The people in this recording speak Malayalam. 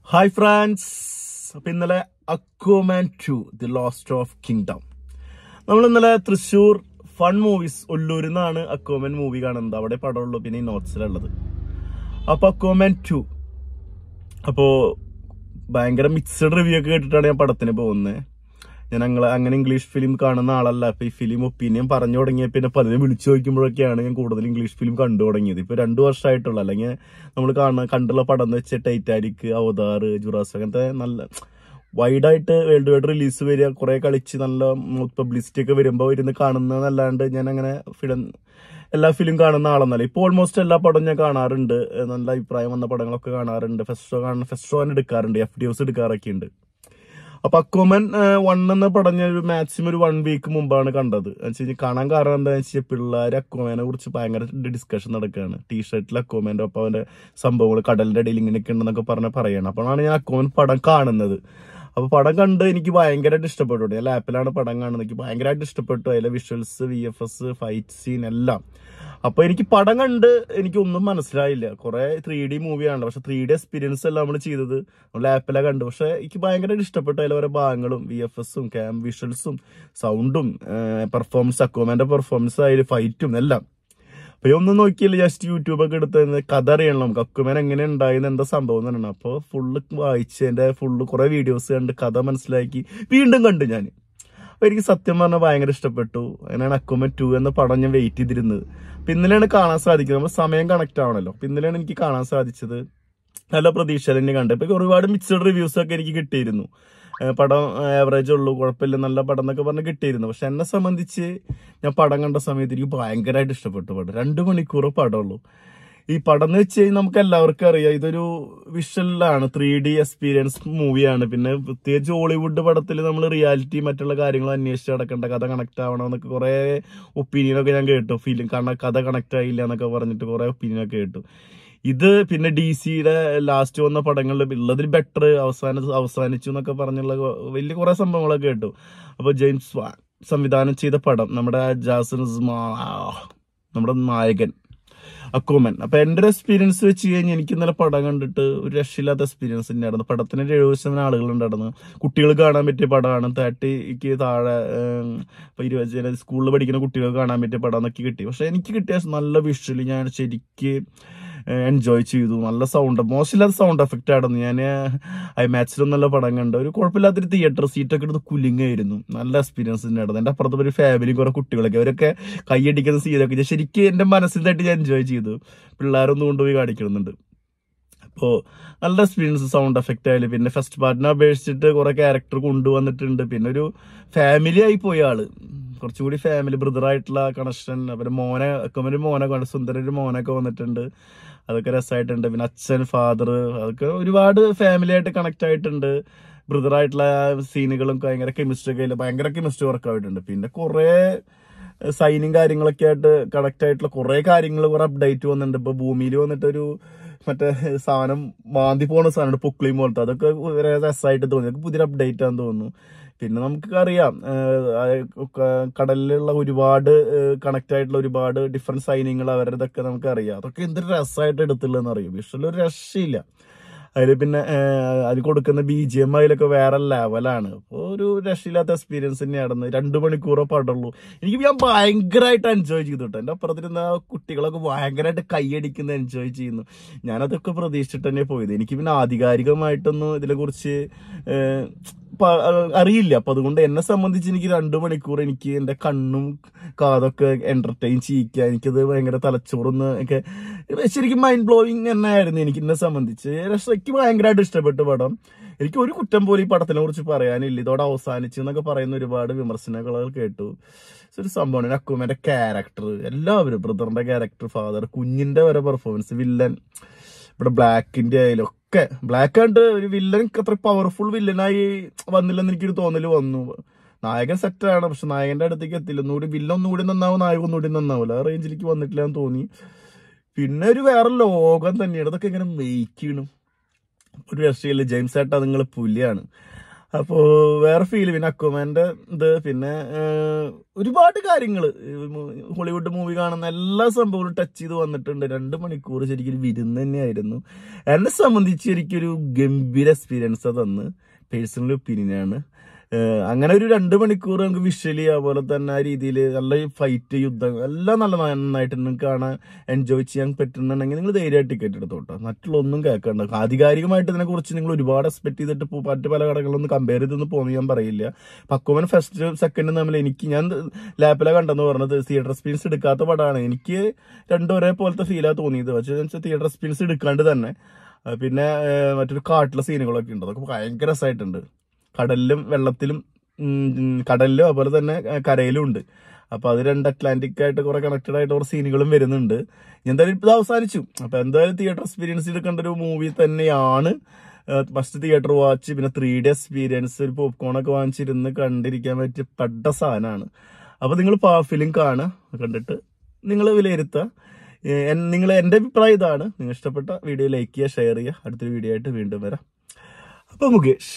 Hi friends, അപ്പോൾ ഇന്നലെ Aquaman 2 the lost of kingdom. നമ്മൾ ഇന്നലെ തൃശ്ശൂർ ഫൺ മൂവീസ് ഒല്ലൂരിൽ നിന്നാണ് അക്വാമാൻ മൂവി കാണുന്നത്. അവിടെ പടമുള്ളൂ, പിന്നെ ഈ നോട്ട്സിലുള്ളത്. അപ്പോൾ അക്വാമാൻ 2 അപ്പോൾ ഭയങ്കര മിക്സഡ് റിവ്യൂ ഒക്കെ കേട്ടിട്ടാണ് ഞാൻ പടത്തിന് പോകുന്നത്. ഞാൻ അങ്ങനെ ഇംഗ്ലീഷ് ഫിലിം കാണുന്ന ആളല്ല. അപ്പൊ ഈ ഫിലിം ഒപ്പീനിയൻ പറഞ്ഞു തുടങ്ങിയ പിന്നെ പലരും വിളിച്ചു ചോദിക്കുമ്പോഴൊക്കെയാണ് ഞാൻ കൂടുതൽ ഇംഗ്ലീഷ് ഫിലിം കണ്ടു തുടങ്ങിയത്. ഇപ്പൊ 2 വർഷമായിട്ടുള്ള, അല്ലെങ്കിൽ നമ്മൾ കണ്ടുള്ള പടം എന്ന് വെച്ചാൽ ടൈറ്റാനിക്, അവതാർ, ജുറാസിക്, അങ്ങനത്തെ നല്ല വൈഡായിട്ട് വേൾഡ് വൈഡ് റിലീസ് വരിക, കുറെ കളിച്ച് നല്ല പബ്ലിസിറ്റി ഒക്കെ വരുമ്പോൾ ഇരുന്ന് കാണുന്നതല്ലാണ്ട് ഞാൻ അങ്ങനെ എല്ലാ ഫിലിം കാണുന്ന ആളെന്നല്ല. ഇപ്പോൾ ഓൾമോസ്റ്റ് എല്ലാ പടവും ഞാൻ കാണാറുണ്ട്. നല്ല അഭിപ്രായം വന്ന പടങ്ങളൊക്കെ കാണാറുണ്ട്. ഫെസ്റ്റ് ഷോ എടുക്കാറുണ്ട്, FDOs എടുക്കാറൊക്കെ ഉണ്ട്. അപ്പൊ അക്വാമാൻ 1 എന്ന പടം ഞാൻ മാക്സിമം ഒരു 1 വീക്ക് മുമ്പാണ് കണ്ടത്. കാണാൻ കാരണം എന്താണെന്ന് വെച്ചാൽ പിള്ളേർ അക്വാമാനെ കുറിച്ച് ഭയങ്കര ഡിസ്കഷൻ നടക്കുകയാണ്. ടീഷർട്ടിൽ അക്വാമാന്റെ ഒപ്പം അവന്റെ സംഭവങ്ങൾ കടലിന്റെ ഇടയിൽ ഇങ്ങനെയൊക്കെ ഉണ്ടെന്നൊക്കെ പറയണം. അപ്പോഴാണ് ഞാൻ അക്വാമാൻ പടം കാണുന്നത്. അപ്പൊ പടം കണ്ട് എനിക്ക് ഭയങ്കരമായിട്ട് ഇഷ്ടപ്പെട്ടു. ഞാൻ ലാപ്പിലാണ് പടം കാണുന്നത്. എനിക്ക് ഭയങ്കരമായിട്ട് ഇഷ്ടപ്പെട്ടു. അതിലെ വിഷ്വൽസ്, VFS, ഫൈറ്റ് സീൻ എല്ലാം. അപ്പൊ എനിക്ക് പടം കണ്ട് എനിക്കൊന്നും മനസ്സിലായില്ല. കുറെ 3D മൂവിയാണ്, പക്ഷെ 3D എക്സ്പീരിയൻസ് എല്ലാം നമ്മൾ ചെയ്തത് ലാപ്പിലാണ് കണ്ടു. പക്ഷെ എനിക്ക് ഭയങ്കരമായിട്ട് ഇഷ്ടപ്പെട്ടു. അതിലെ ഓരോ ഭാഗങ്ങളും, VFSും വിഷ്വൽസും സൗണ്ടും പെർഫോമൻസ്, അക്വാമാന്റെ പെർഫോമൻസ് ആയാലും ഫൈറ്റും എല്ലാം. അപ്പൊ ഒന്നും നോക്കിയില്ല, ജസ്റ്റ് യൂട്യൂബൊക്കെ എടുത്ത് കഥ അറിയണം നമുക്ക്, അക്വാമാൻ എങ്ങനെ ഉണ്ടായിരുന്നു, എന്താ സംഭവം എന്ന് പറയണം. അപ്പോൾ ഫുള്ള് വായിച്ച് എന്റെ കുറെ വീഡിയോസ് കണ്ട് കഥ മനസ്സിലാക്കി വീണ്ടും കണ്ടു ഞാൻ. അപ്പൊ എനിക്ക് സത്യം പറഞ്ഞാൽ ഭയങ്കര ഇഷ്ടപ്പെട്ടു. അങ്ങനെയാണ് അക്വാമാൻ 2 എന്ന പടം ഞാൻ വെയിറ്റ് ചെയ്തിരുന്നത്. അപ്പൊ ഇന്നലെയാണ് കാണാൻ സാധിക്കുന്നത്. നമ്മൾ സമയം കണക്ട് ആവണല്ലോ. അപ്പൊ ഇന്നലെയാണ് എനിക്ക് കാണാൻ സാധിച്ചത്. നല്ല പ്രതീക്ഷ തന്നെ കണ്ടു. ഇപ്പൊ ഒരുപാട് മിക്സഡ് റിവ്യൂസ് ഒക്കെ എനിക്ക് കിട്ടിയിരുന്നു. പടം ആവറേജ് ഉള്ളൂ, കുഴപ്പമില്ല, നല്ല പടം എന്നൊക്കെ പറഞ്ഞ് കിട്ടിയിരുന്നു. പക്ഷെ എന്നെ സംബന്ധിച്ച് ഞാൻ പടം കണ്ട സമയത്ത് എനിക്ക് ഭയങ്കരമായിട്ട് ഇഷ്ടപ്പെട്ടു പടം. 2 മണിക്കൂർ പടമുള്ളൂ. ഈ പടം എന്ന് വെച്ച് കഴിഞ്ഞാൽ നമുക്ക് എല്ലാവർക്കും അറിയാം, ഇതൊരു വിഷ്വലാണ്, 3D എക്സ്പീരിയൻസ് മൂവിയാണ്. പിന്നെ പ്രത്യേകിച്ച് ഹോളിവുഡ് പടത്തിൽ നമ്മൾ റിയാലിറ്റി മറ്റുള്ള കാര്യങ്ങൾ അന്വേഷിച്ച് നടക്കേണ്ട, കഥ കണക്ട് ആവണം എന്നൊക്കെ കുറെ ഒപ്പീനിയനൊക്കെ ഞാൻ കേട്ടു. കഥ കണക്ട് ആയില്ല എന്നൊക്കെ പറഞ്ഞിട്ട് കുറെ ഒപ്പീനിയനൊക്കെ കേട്ടു. ഇത് പിന്നെ DC-യുടെ ലാസ്റ്റ് വന്ന പടങ്ങളിൽ ഉള്ളതിൽ ബെറ്റർ അവസാനിച്ചു എന്നൊക്കെ പറഞ്ഞുള്ള വലിയ കുറെ സംഭവങ്ങളൊക്കെ കേട്ടു. അപ്പൊ ജെയിംസ് വാൻ സംവിധാനം ചെയ്ത പടം, നമ്മുടെ നമ്മുടെ നായകൻ അക്വാമാൻ. അപ്പൊ എന്റെ ഒരു എക്സ്പീരിയൻസ് വെച്ച് കഴിഞ്ഞാൽ എനിക്ക് ഇന്നലെ പടം കണ്ടിട്ട് ഒരു രക്ഷയില്ലാത്ത എക്സ്പീരിയൻസ് തന്നെയായിരുന്നു. പടത്തിന് 70% ആളുകളുണ്ടായിരുന്നു. കുട്ടികൾ കാണാൻ പറ്റിയ പടമാണ്. 30ക്ക് താഴെ, 20 സ്കൂളിൽ പഠിക്കുന്ന കുട്ടികൾക്ക് കാണാൻ പറ്റിയ പടം എന്നൊക്കെ കിട്ടി. പക്ഷെ എനിക്ക് കിട്ടിയ നല്ല വിഷ്വലി ഞാൻ ശരിക്ക് എൻജോയ് ചെയ്തു. നല്ല മോശമില്ലാത്ത സൗണ്ട് എഫക്റ്റ് ആയിരുന്നു. ഞാൻ IMAX-ലും നല്ല പടം കണ്ട, ഒരു കുഴപ്പമില്ലാത്തൊരു തിയേറ്റർ സീറ്റൊക്കെ എടുത്ത് കുലുങ്ങായിരുന്നു. നല്ല എക്സ്പീരിയൻസ് തന്നെയായിരുന്നു. എന്റെ അപ്പുറത്ത് ഒരു ഫാമിലിയും കുറെ കുട്ടികളൊക്കെ, അവരൊക്കെ കൈയടിക്കുന്ന സീനൊക്കെ ഞാൻ ശരിക്കും എന്റെ മനസ്സിൽ തട്ടി ഞാൻ എൻജോയ് ചെയ്തു. പിള്ളേരൊന്നും കൊണ്ടുപോയി കാണിക്കുന്നുണ്ട്. അപ്പോൾ നല്ല എക്സ്പീരിയൻസ്, സൗണ്ട് എഫക്റ്റ് ആയാലും. പിന്നെ ഫസ്റ്റ് പാർട്ടിനെ അപേക്ഷിച്ചിട്ട് കുറെ ക്യാരക്ടർ കൊണ്ടുവന്നിട്ടുണ്ട്. പിന്നെ ഒരു ഫാമിലി ആയി പോയ ആള്, കുറച്ചുകൂടി ഫാമിലി ബ്രദറായിട്ടുള്ള കണക്ഷൻ. അവരുടെ മോനെ സുന്ദരൊരു മോനൊക്കെ വന്നിട്ടുണ്ട്. അതൊക്കെ രസമായിട്ടുണ്ട്. പിന്നെ അച്ഛൻ, ഫാദർ, അതൊക്കെ ഒരുപാട് ഫാമിലി ആയിട്ട് കണക്ട് ആയിട്ടുണ്ട്. ബ്രദറായിട്ടുള്ള സീനുകളും ഭയങ്കര കെമിസ്ട്രി വർക്ക് ആയിട്ടുണ്ട്. പിന്നെ കുറെ സൈനും കാര്യങ്ങളൊക്കെ ആയിട്ട് കണക്ട് ആയിട്ടുള്ള കുറെ കാര്യങ്ങൾ, കുറെ അപ്ഡേറ്റ് വന്നിട്ടുണ്ട്. ഇപ്പൊ ഭൂമിയിൽ വന്നിട്ടൊരു മറ്റേ സാധനം മാന്തി പോണ സാധനം, പൊക്ലിയും പോലത്തെ, അതൊക്കെ രസമായിട്ട് തോന്നി. അതൊക്കെ പുതിയൊരു അപ്ഡേറ്റ് ആണെന്ന് തോന്നുന്നു. പിന്നെ നമുക്ക് അറിയാം, കടലിലുള്ള ഒരുപാട് കണക്ട് ആയിട്ടുള്ള ഒരുപാട് ഡിഫറെന്റ് സൈനിങ്ങൾ, അവരുടെതൊക്കെ നമുക്ക് അറിയാം. അതൊക്കെ എന്തൊരു രസമായിട്ട് എടുത്തുള്ളതെന്ന് അറിയാം. വിഷ്വൽ ഒരു രക്ഷയില്ല അതിൽ. പിന്നെ അതിൽ കൊടുക്കുന്ന BGM അതിലൊക്കെ വേറെ ലെവലാണ്. അപ്പോൾ ഒരു രക്ഷയില്ലാത്ത എക്സ്പീരിയൻസ് തന്നെയായിരുന്നു. 2 മണിക്കൂറോ പടുള്ളൂ. ഞാൻ ഭയങ്കരമായിട്ട് എൻജോയ് ചെയ്തു കേട്ടോ. എൻ്റെ അപ്പുറത്തിരുന്ന കുട്ടികളൊക്കെ ഭയങ്കരമായിട്ട് കൈയടിക്കുന്ന എൻജോയ് ചെയ്യുന്നു. ഞാനതൊക്കെ പ്രതീക്ഷിച്ചിട്ട് തന്നെ പോയത്. എനിക്ക് പിന്നെ ആധികാരികമായിട്ടൊന്നും ഇതിനെക്കുറിച്ച് അറിയില്ല. അപ്പൊ അതുകൊണ്ട് എന്നെ സംബന്ധിച്ച് എനിക്ക് 2 മണിക്കൂർ എനിക്ക് എന്റെ കണ്ണും കാതൊക്കെ എന്റർടൈൻ ചെയ്യിക്കുക. എനിക്കത് ഭയങ്കര തലച്ചോറൊന്ന് ഒക്കെ ശരിക്കും മൈൻഡ് ബ്ലോയിങ് തന്നെയായിരുന്നു എന്നെ സംബന്ധിച്ച്. എനിക്ക് ഭയങ്കരമായിട്ട് ഇഷ്ടപ്പെട്ടു പടം. എനിക്ക് ഒരു കുറ്റം പോലും ഈ പടത്തിനെ കുറിച്ച് പറയാനില്ല. ഇതോടെ അവസാനിച്ചു എന്നൊക്കെ പറയുന്ന ഒരുപാട് വിമർശനങ്ങൾ കേട്ടു. ഒരു സംഭവമാണ് അക്വാമാന്റെ ക്യാരക്ടർ, എല്ലാവരും, ബ്രദറിന്റെ ക്യാരക്ടർ, ഫാദർ, കുഞ്ഞിന്റെ വരെ പെർഫോമൻസ്, വില്ലൻ, ഇവിടെ ബ്ലാക്കിന്റെ ആയാലും ഒക്കെ. ബ്ലാക്ക് ആയിട്ട് ഒരു വില്ലൻ അത്ര പവർഫുൾ വില്ലനായി വന്നില്ലെന്ന് എനിക്കൊരു തോന്നല് വന്നു. നായകൻ സെറ്റാണ്, പക്ഷെ നായകന്റെ അടുത്തേക്ക് എത്തില്ല. വില്ലൻ ഒന്നുകൂടി നന്നാവും, നായകൻ ഒന്നുകൂടി നന്നാവില്ല. ആ റേഞ്ചിലേക്ക് വന്നിട്ടില്ല എന്ന് തോന്നി. പിന്നെ ഒരു വേറെ ലോകം തന്നെയാണ്. അതൊക്കെ ഇങ്ങനെ മെയ്ക്ക് ചെയ്യണം, ഒരു രക്ഷയില്ല. ജെയിംസ് ഏട്ടാ നിങ്ങൾ പുലിയാണ്. അപ്പോ വേറെ ഫീല്. പിന്നെ അക്വാമാന്റെ ഇത്, പിന്നെ ഒരുപാട് കാര്യങ്ങള് ഹോളിവുഡ് മൂവി കാണുന്ന എല്ലാ സംഭവങ്ങളും ടച്ച് ചെയ്ത് വന്നിട്ടുണ്ട്. 2 മണിക്കൂർ ശരിക്കും വിരുന്ന് തന്നെയായിരുന്നു. എന്നെ സംബന്ധിച്ച് എനിക്കൊരു ഗംഭീര എക്സ്പീരിയൻസ് തന്ന്, പേഴ്സണൽ ഒപ്പീനിയനാണ്. അങ്ങനെ ഒരു 2 മണിക്കൂർ നമുക്ക് വിഷ്വലി അതുപോലെ തന്നെ ആ രീതിയിൽ നല്ല ഫൈറ്റ്, യുദ്ധം എല്ലാം നന്നായിട്ട് നിങ്ങൾക്ക് കാണാൻ എൻജോയ് ചെയ്യാൻ പറ്റുന്നുണ്ടെങ്കിൽ നിങ്ങൾ ധൈര്യമായിട്ട് ടിക്കറ്റ് എടുത്തോട്ടോ. മറ്റുള്ള ഒന്നും കേൾക്കണ്ട. ആധികാരികമായിട്ട് ഇതിനെക്കുറിച്ച് നിങ്ങൾ ഒരുപാട് എക്സ്പെക്ട് ചെയ്തിട്ട് മറ്റു പല കടകളൊന്നും കമ്പയർ ചെയ്തൊന്നും പോകുന്നത് ഞാൻ പറയില്ല. പക്വമൻ ഫസ്റ്റ് സെക്കൻഡ് തമ്മിൽ ഞാൻ ലാപ്പിലെ കണ്ടെന്ന് പറഞ്ഞത് തിയേറ്റർ എക്സ്പീരിയൻസ് എടുക്കാത്ത പടമാണ്. എനിക്ക് രണ്ടും ഒരേപോലത്തെ ഫീലാണ് തോന്നിയത്. പക്ഷേ തിയേറ്റർ എക്സ്പീരിയൻസ് എടുക്കാണ്ട് തന്നെ പിന്നെ മറ്റൊരു കാട്ടിലെ സീനുകളൊക്കെ ഉണ്ട്. അതൊക്കെ ഭയങ്കര രസമായിട്ടുണ്ട്. കടലിലും വെള്ളത്തിലും, കടലിലും അതുപോലെ തന്നെ കരയിലും ഉണ്ട്. അപ്പൊ അത് 2 അറ്റ്ലാന്റിക് ആയിട്ട് കുറെ കണക്റ്റഡ് ആയിട്ട് കുറെ സീനുകളും വരുന്നുണ്ട്. എന്തായാലും ഇത് അവസാനിച്ചു. അപ്പൊ എന്തായാലും തിയേറ്റർ എക്സ്പീരിയൻസ് എടുക്കേണ്ട ഒരു മൂവി തന്നെയാണ്. ഫസ്റ്റ് തിയേറ്റർ വാച്ച്, പിന്നെ 3D എക്സ്പീരിയൻസ്, ഒരു പോപ്കോണൊക്കെ വാങ്ങിച്ചിരുന്ന് കണ്ടിരിക്കാൻ പറ്റിയ പെട്ട സാധനമാണ്. അപ്പൊ നിങ്ങൾ ഫിലിം കാണുക, കണ്ടിട്ട് നിങ്ങൾ വിലയിരുത്തുക. എന്റെ അഭിപ്രായം ഇതാണ്. നിങ്ങൾ ഇഷ്ടപ്പെട്ട വീഡിയോ ലൈക്ക് ചെയ്യുക, ഷെയർ ചെയ്യുക. അടുത്തൊരു വീഡിയോ ആയിട്ട് വീണ്ടും വരാം. അപ്പൊ മുകേഷ്.